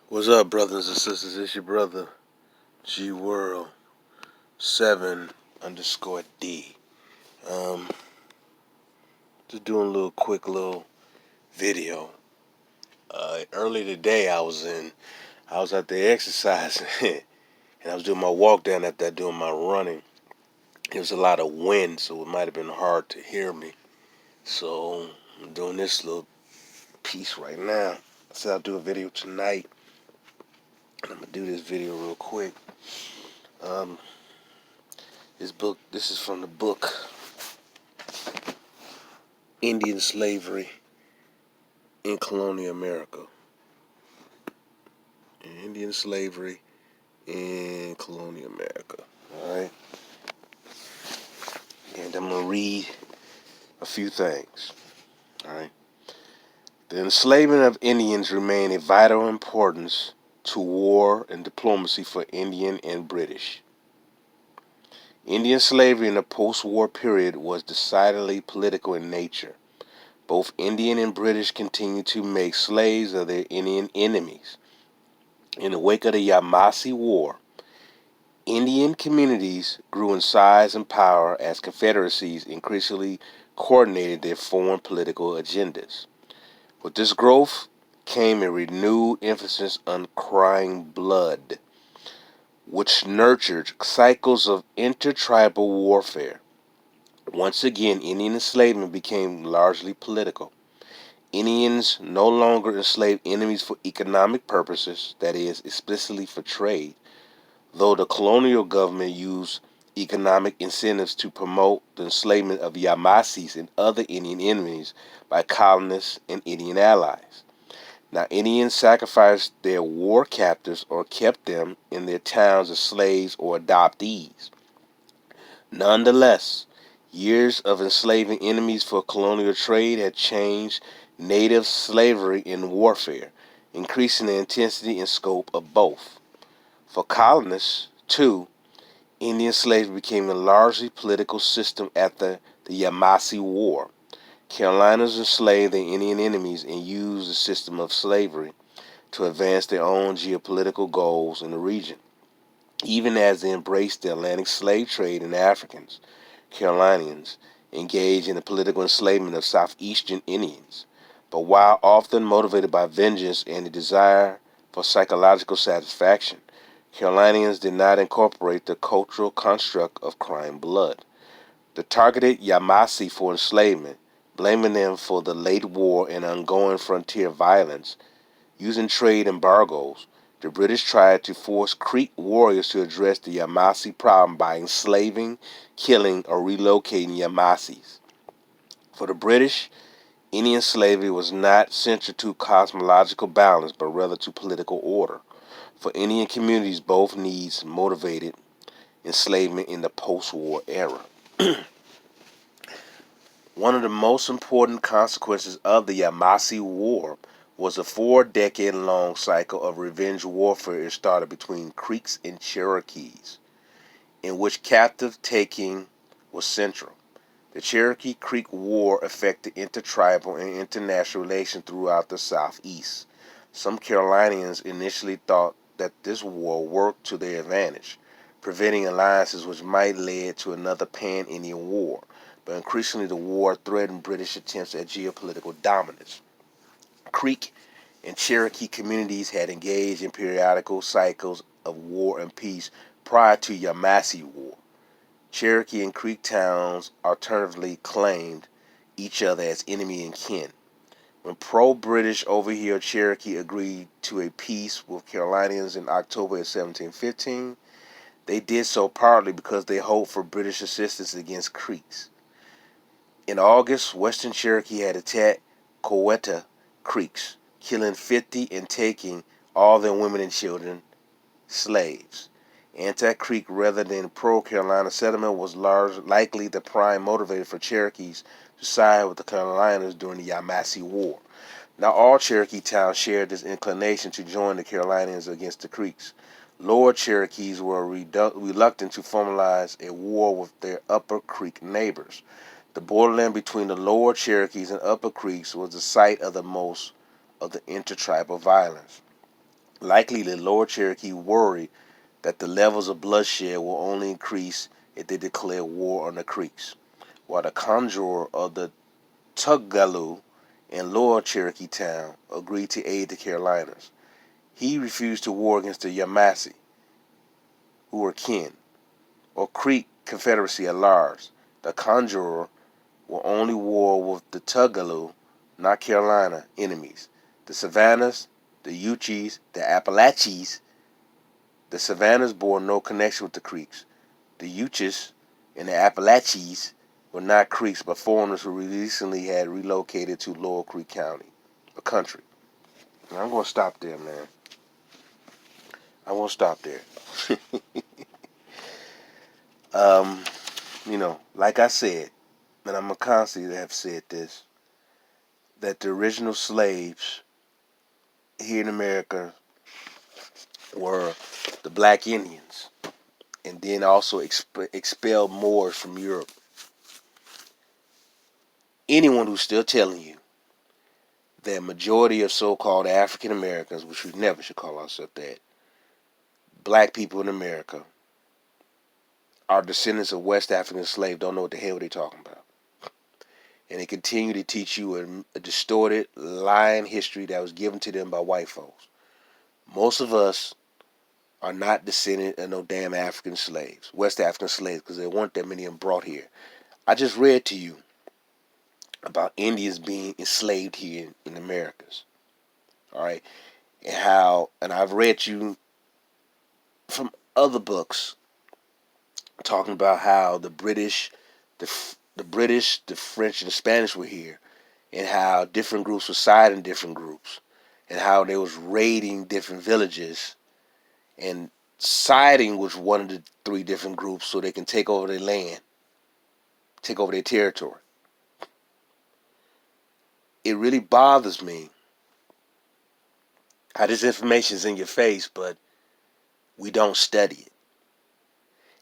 What's up, brothers and sisters? It's your brother, G World 7_D. Um, just doing a little quick little video. Early today, I was out there exercising, and I was doing my walk down at that, doing my running. There was a lot of wind, so it might have been hard to hear me. So I'm doing this little piece right now. I said I'll do a video tonight, and I'm gonna do this video real quick. Um, this is from the book Indian Slavery in Colonial America. Indian slavery in Colonial America. Alright? And I'm going to read a few things. Alright? The enslavement of Indians remained of vital importance to war and diplomacy for Indian and British. Indian slavery in the post-war period was decidedly political in nature. Both Indian and British continued to make slaves of their Indian enemies. In the wake of the Yamasee War, Indian communities grew in size and power as confederacies increasingly coordinated their foreign political agendas. With this growth came a renewed emphasis on crying blood, which nurtured cycles of intertribal warfare. Once again, Indian enslavement became largely political. Indians no longer enslaved enemies for economic purposes, that is, explicitly for trade, though the colonial government used economic incentives to promote the enslavement of Yamasees and other Indian enemies by colonists and Indian allies. Now, Indians sacrificed their war captives or kept them in their towns as slaves or adoptees. Nonetheless, years of enslaving enemies for colonial trade had changed native slavery in warfare, increasing the intensity and scope of both. For colonists, too, Indian slavery became a largely political system after the Yamasee War. Carolinas enslaved their Indian enemies and used the system of slavery to advance their own geopolitical goals in the region. Even as they embraced the Atlantic slave trade in Africans, Carolinians engaged in the political enslavement of southeastern Indians. But while often motivated by vengeance and a desire for psychological satisfaction, Carolinians did not incorporate the cultural construct of crying blood. They targeted Yamasee for enslavement, blaming them for the late war and ongoing frontier violence. Using trade embargoes, the British tried to force Creek warriors to address the Yamasee problem by enslaving, killing, or relocating Yamasees. For the British, Indian slavery was not central to cosmological balance, but rather to political order. For Indian communities, both needs motivated enslavement in the post-war era. One of the most important consequences of the Yamasee War was a 4-decade-long cycle of revenge warfare it started between Creeks and Cherokees, in which captive taking was central. The Cherokee Creek War affected intertribal and international relations throughout the Southeast. Some Carolinians initially thought that this war worked to their advantage, preventing alliances which might lead to another pan-Indian war, but increasingly the war threatened British attempts at geopolitical dominance. Creek and Cherokee communities had engaged in periodical cycles of war and peace prior to Yamasee War. Cherokee and Creek towns alternatively claimed each other as enemy and kin. When pro-British overheard Cherokee agreed to a peace with Carolinians in October of 1715, they did so partly because they hoped for British assistance against Creeks. In August, Western Cherokee had attacked Coweta Creeks, killing 50 and taking all their women and children slaves. Anti-Creek rather than pro-Carolina settlement was likely the prime motivator for Cherokees to side with the Carolinas during the Yamasee War. Not all Cherokee towns shared this inclination to join the Carolinians against the Creeks. Lower Cherokees were reluctant to formalize a war with their Upper Creek neighbors. The borderland between the Lower Cherokees and Upper Creeks was the site of the most of the intertribal violence. Likely the Lower Cherokee worried that the levels of bloodshed will only increase if they declare war on the Creeks, while the conjurer of the Tugaloo in Lower Cherokee Town agreed to aid the Carolinas. He refused to war against the Yamasee, who were kin, or Creek Confederacy at large. The conjurer will only war with the Tugaloo, not Carolina, enemies. The Savannahs, the Uchis, the Appalachians. The Savannahs bore no connection with the Creeks. The Uchis and the Appalachians were not Creeks, but foreigners who recently had relocated to Lower Creek County, a country. And I'm going to stop there, man. I won't stop there. um, like I said, and I'm going to constantly have said this, that the original slaves here in America were the black Indians, and then also expelled Moors from Europe. Anyone who's still telling you that majority of so-called African Americans, which we never should call ourselves that, black people in America, are descendants of West African slaves, don't know what the hell they're talking about. And they continue to teach you a distorted, lying history that was given to them by white folks. Most of us are not descendant of no damn African slaves, West African slaves, because there weren't that many of them brought here. I just read to you about Indians being enslaved here in the Americas. All right. And I've read you from other books talking about how the British, the French, and the Spanish were here, and how different groups were siding different groups, and how they was raiding different villages, and siding with one of the three different groups so they can take over their land, take over their territory. It really bothers me how this information is in your face, but we don't study it.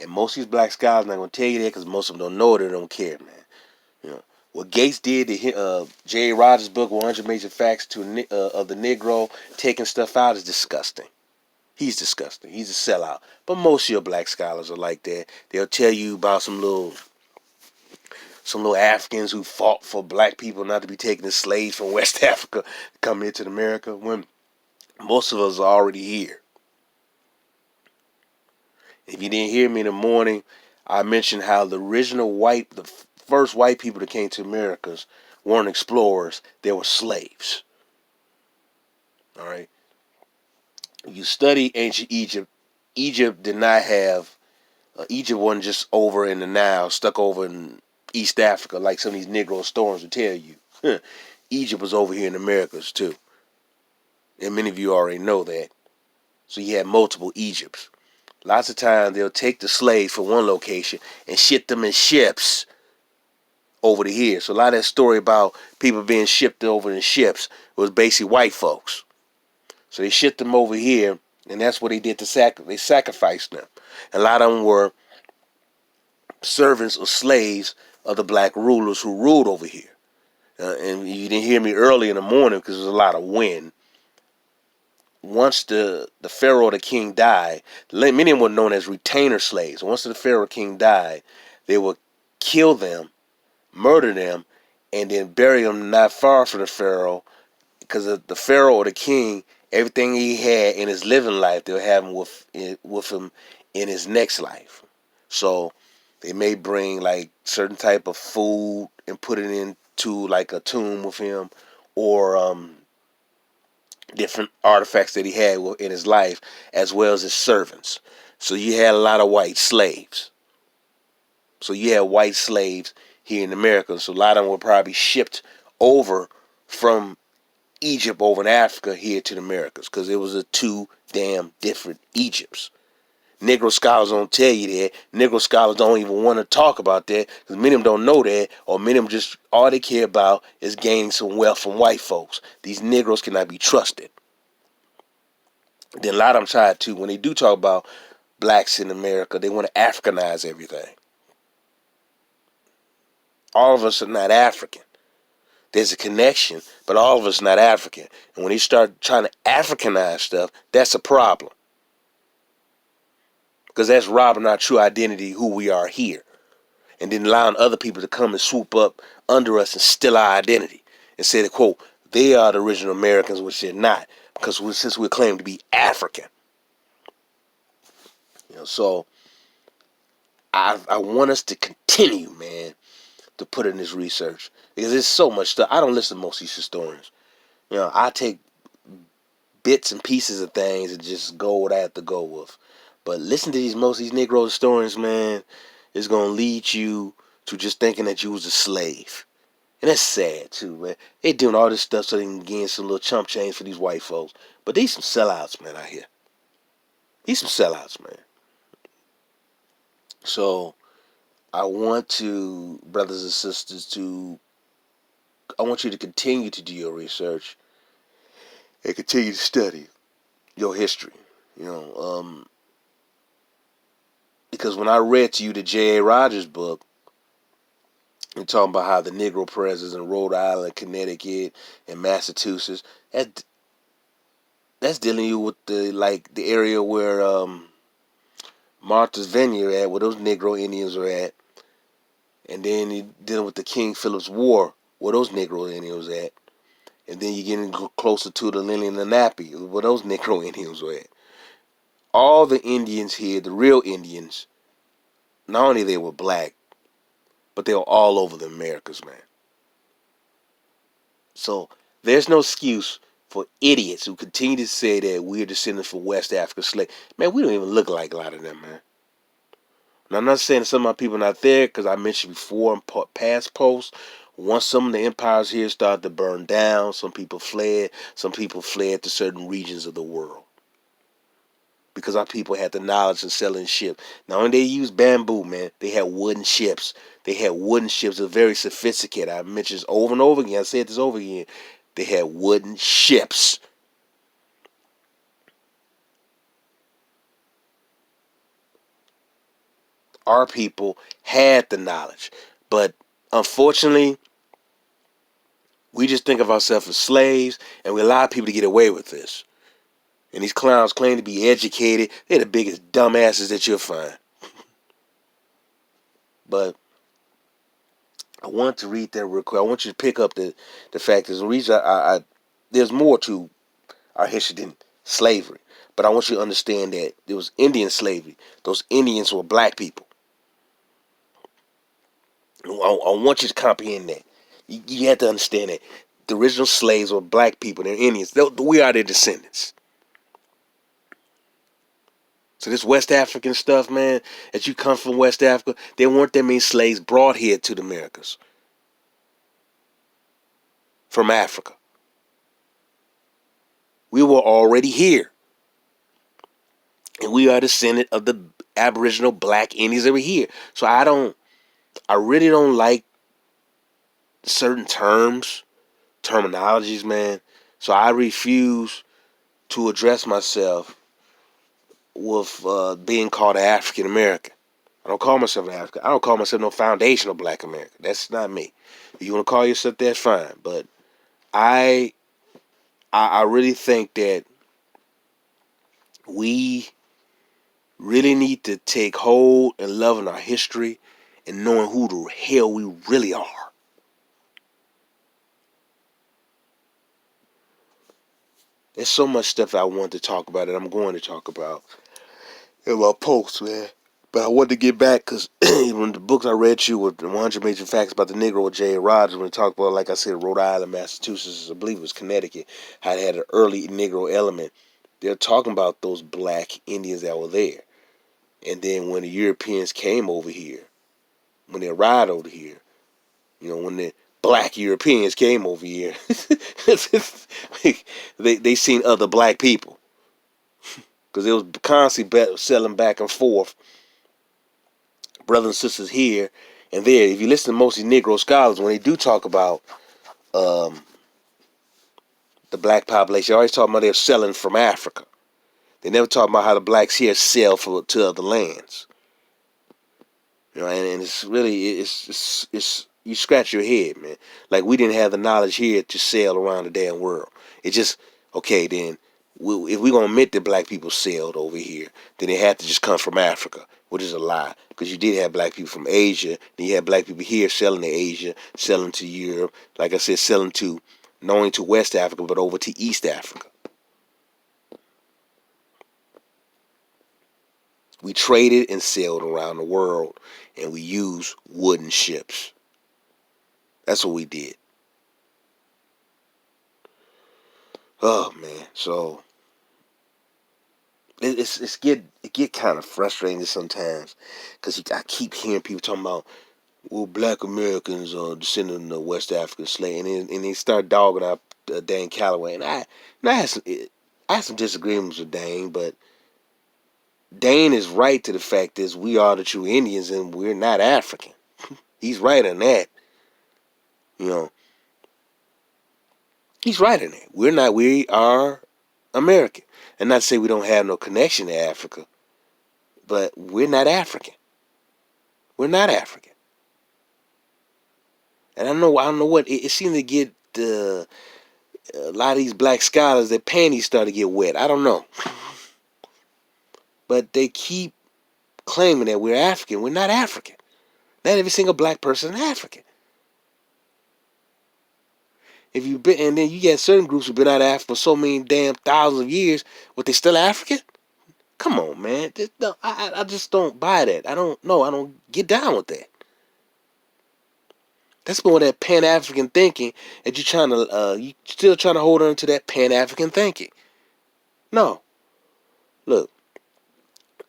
And most of these black scholars are not going to tell you that because most of them don't know it or don't care, man. What Gates did to J.A. Rogers' book, 100 Major Facts of the Negro, taking stuff out is disgusting. He's disgusting. He's a sellout. But most of your black scholars are like that. They'll tell you about some little Africans who fought for black people not to be taken as slaves from West Africa coming into America when most of us are already here. If you didn't hear me in the morning, I mentioned how the first white people that came to Americas weren't explorers, they were slaves. All right. You study ancient Egypt. Egypt did not have, Egypt wasn't just over in the Nile, stuck over in East Africa like some of these Negro storms would tell you. Egypt was over here in the Americas too. And many of you already know that. So you had multiple Egypts. Lots of times they'll take the slaves from one location and ship them in ships over to here. So a lot of that story about people being shipped over in ships was basically white folks. So they shipped them over here, and that's what they did they sacrificed them. A lot of them were servants or slaves of the black rulers who ruled over here. And you didn't hear me early in the morning because there was a lot of wind. Once the pharaoh or the king died, many of them were known as retainer slaves. Once the pharaoh or king died, they would kill them, murder them, and then bury them not far from the pharaoh, because the pharaoh or the king, everything he had in his living life, they'll have him with him in his next life. So they may bring like certain type of food and put it into like a tomb with him, or different artifacts that he had in his life, as well as his servants. So you had a lot of white slaves. So you had white slaves here in America. So a lot of them were probably shipped over from Egypt over in Africa here to the Americas, because it was a two damn different Egypts. Negro scholars don't tell you that. Negro scholars don't even want to talk about that because many of them don't know that, or many of them just all they care about is gaining some wealth from white folks. These Negroes cannot be trusted. Then a lot of them try to, when they do talk about blacks in America, they want to Africanize everything. All of us are not African. There's a connection, but all of us not African. And when they start trying to Africanize stuff, that's a problem. Because that's robbing our true identity, who we are here. And then allowing other people to come and swoop up under us and steal our identity. And say that, quote, they are the original Americans, which they're not. Because since we're claimed to be African. So I want us to continue, man, to put in this research. Because there's so much stuff. I don't listen to most of these historians. I take bits and pieces of things and just go what I have to go with. But listen to most of these Negro historians, man, is going to lead you to just thinking that you was a slave. And that's sad, too, man. They doing all this stuff so they can gain some little chump change for these white folks. But these some sellouts, man, out here. These some sellouts, man. So I want to, brothers and sisters, I want you to continue to do your research and continue to study your history. Because when I read to you the J.A. Rogers book, and talking about how the Negro presence in Rhode Island, Connecticut, and Massachusetts, that's dealing you with the area where Martha's Vineyard at, where those Negro Indians are at, and then you dealing with the King Philip's War, where those Negro Indians are at, and then you're getting closer to the Lily and the Nappy, where those Negro Indians are at. All the Indians here, the real Indians, not only they were black, but they were all over the Americas, man. So there's no excuse for idiots who continue to say that we're descendants from West Africa slaves. Man, we don't even look like a lot of them, man. Now, I'm not saying some of my people are not there, because I mentioned before in past posts, once some of the empires here started to burn down, some people fled to certain regions of the world. Because our people had the knowledge of selling ships. Not only they used bamboo, man, they had wooden ships. They were very sophisticated. I mentioned this over and over again. I said this over again. They had wooden ships. Our people had the knowledge. But unfortunately, we just think of ourselves as slaves, and we allow people to get away with this. And these clowns claim to be educated. They're the biggest dumbasses that you'll find. But I want to read that real quick. I want you to pick up the fact that the reason there's more to our history than slavery. But I want you to understand that there was Indian slavery. Those Indians were black people. I want you to comprehend that. You have to understand that the original slaves were black people. They're Indians. We are their descendants. So this West African stuff, man, that you come from West Africa, there weren't that many slaves brought here to the Americas from Africa. We were already here. And we are descendant of the Aboriginal black Indians that were here. So I really don't like certain terminologies, man. So I refuse to address myself with being called an African American. I don't call myself an African. I don't call myself no foundational black American. That's not me. If you want to call yourself that, fine. But I really think that we really need to take hold and love in our history and knowing who the hell we really are. There's so much stuff I want to talk about that I'm going to talk about in my posts, man. But I wanted to get back because when the books I read to you were 100 Major Facts about the Negro with J.A. Rogers, when he talked about, like I said, Rhode Island, Massachusetts, I believe it was Connecticut, had an early Negro element. They're talking about those black Indians that were there. And then when the Europeans came over here, when they arrived over here, when the black Europeans came over here, they seen other black people. Because it was constantly selling back and forth, brothers and sisters here and there. If you listen to most of these Negro scholars, when they do talk about the black population, they always talk about they're selling from Africa. They never talk about how the blacks here sell to other lands. And it's really, it's you scratch your head, man. Like we didn't have the knowledge here to sail around the damn world. It just okay then. If we're gonna admit that black people sailed over here, then it had to just come from Africa, which is a lie. Because you did have black people from Asia, then you had black people here selling to Asia, selling to Europe. Like I said, selling to not only to West Africa but over to East Africa. We traded and sailed around the world, and we used wooden ships. That's what we did. Oh man, so it get kind of frustrating sometimes because I keep hearing people talking about well, black Americans are descendant of West African slave, and they start dogging out Dane Calloway, and I had some disagreements with Dane, but Dane is right to the fact is we are the true Indians and we're not African. He's right on that, you know. He's right in that. We're not. We are American, and not to say we don't have no connection to Africa, but we're not African. We're not African. And I don't know what it seemed to get a lot of these black scholars, their panties start to get wet. I don't know, but they keep claiming that we're African. We're not African. Not every single black person is African. If you've been, and then you get certain groups who've been out of Africa for so many damn thousands of years, but they still African? Come on, man. No, I just don't buy that. I don't know. I don't get down with that. That's more that Pan-African thinking that you still trying to hold on to that Pan-African thinking. No. Look,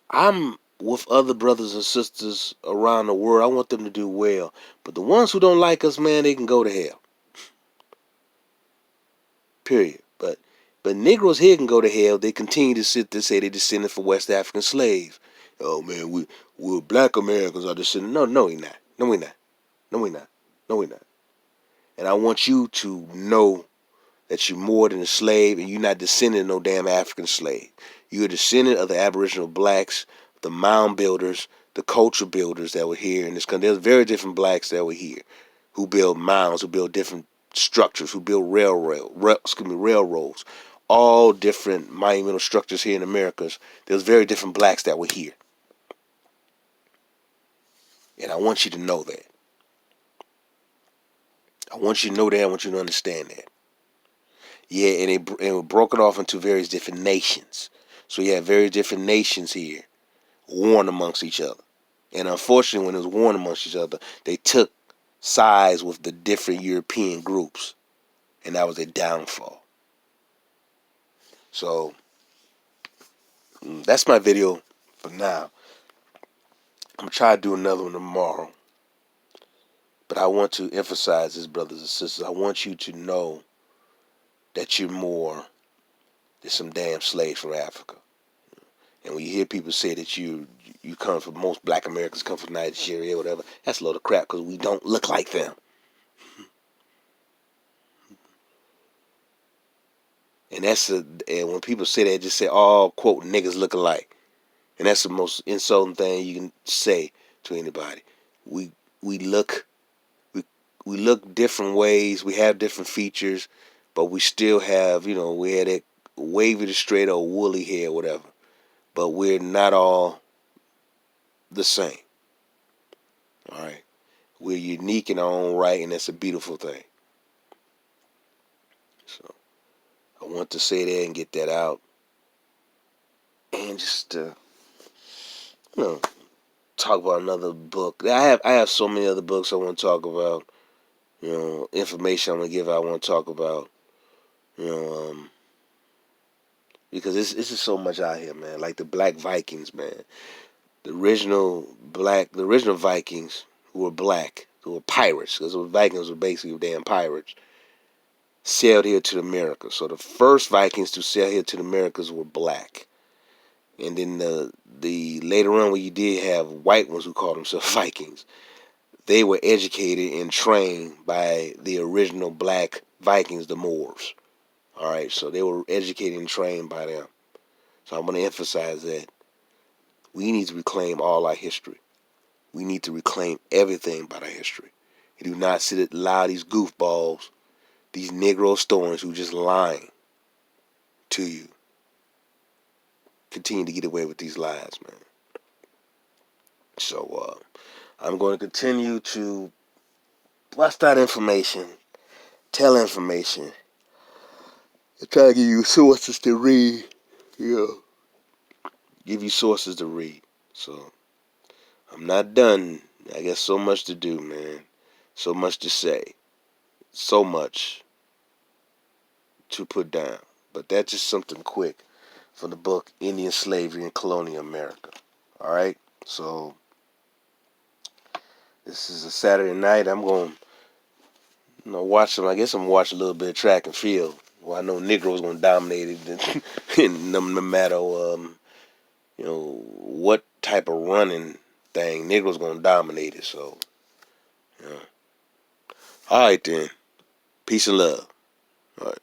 I'm with other brothers and sisters around the world. I want them to do well. But the ones who don't like us, man, they can go to hell. Period. But Negroes here can go to hell. They continue to sit there say they descended from West African slaves. Oh man, we're black Americans are descended. No, we not. No, we not. No, we not. No, we not. And I want you to know that you're more than a slave and you're not descendant of no damn African slave. You're a descendant of the Aboriginal blacks, the mound builders, the culture builders that were here in this country. There's very different blacks that were here who build mounds, who build different structures, who build railroads, all different monumental structures here in America. There's very different blacks that were here. And I want you to know that. I want you to know that. I want you to understand that. Yeah, and it were broken off into various different nations. So you have various different nations here, warring amongst each other. And unfortunately, when it was warring amongst each other, they took sides with the different European groups. And that was their downfall. So, that's my video for now. I'm going to try to do another one tomorrow. But I want to emphasize this, brothers and sisters. I want you to know that you're more than some damn slaves from Africa. And when you hear people say that you come from, most black Americans come from Nigeria or whatever, that's a load of crap because we don't look like them. And and when people say that, just say all quote niggas look alike. And that's the most insulting thing you can say to anybody. We look we look different ways, we have different features, but we still have, we had that wavy to straight or woolly hair, whatever. But we're not all the same. All right. We're unique in our own right, and that's a beautiful thing. So I want to say that and get that out. And just talk about another book. I have so many other books I want to talk about. Information I'm gonna give out, I want to talk about. Because it's just so much out here, man. Like the Black Vikings, man. The original Vikings who were black, who were pirates, because the Vikings were basically damn pirates, sailed here to the Americas. So the first Vikings to sail here to the Americas were black. And then the later on, when you did have white ones who called themselves Vikings, they were educated and trained by the original black Vikings, the Moors. All right, so they were educated and trained by them. So I'm going to emphasize that we need to reclaim all our history. We need to reclaim everything about our history. You do not allow these goofballs, these Negro storms who just lying to you, continue to get away with these lies, man. So I'm going to continue to bust out information, tell information, and try to give you sources to read. Give you sources to read. So I'm not done. I got so much to do, man. So much to say. So much to put down. But that's just something quick from the book Indian Slavery in Colonial America. Alright? So this is a Saturday night. I'm going to watch some. I guess I'm going to watch a little bit of track and field. Well, I know Negroes going to dominate it no matter what type of running thing. Negroes going to dominate it. So, Alright then. Peace and love. Alright.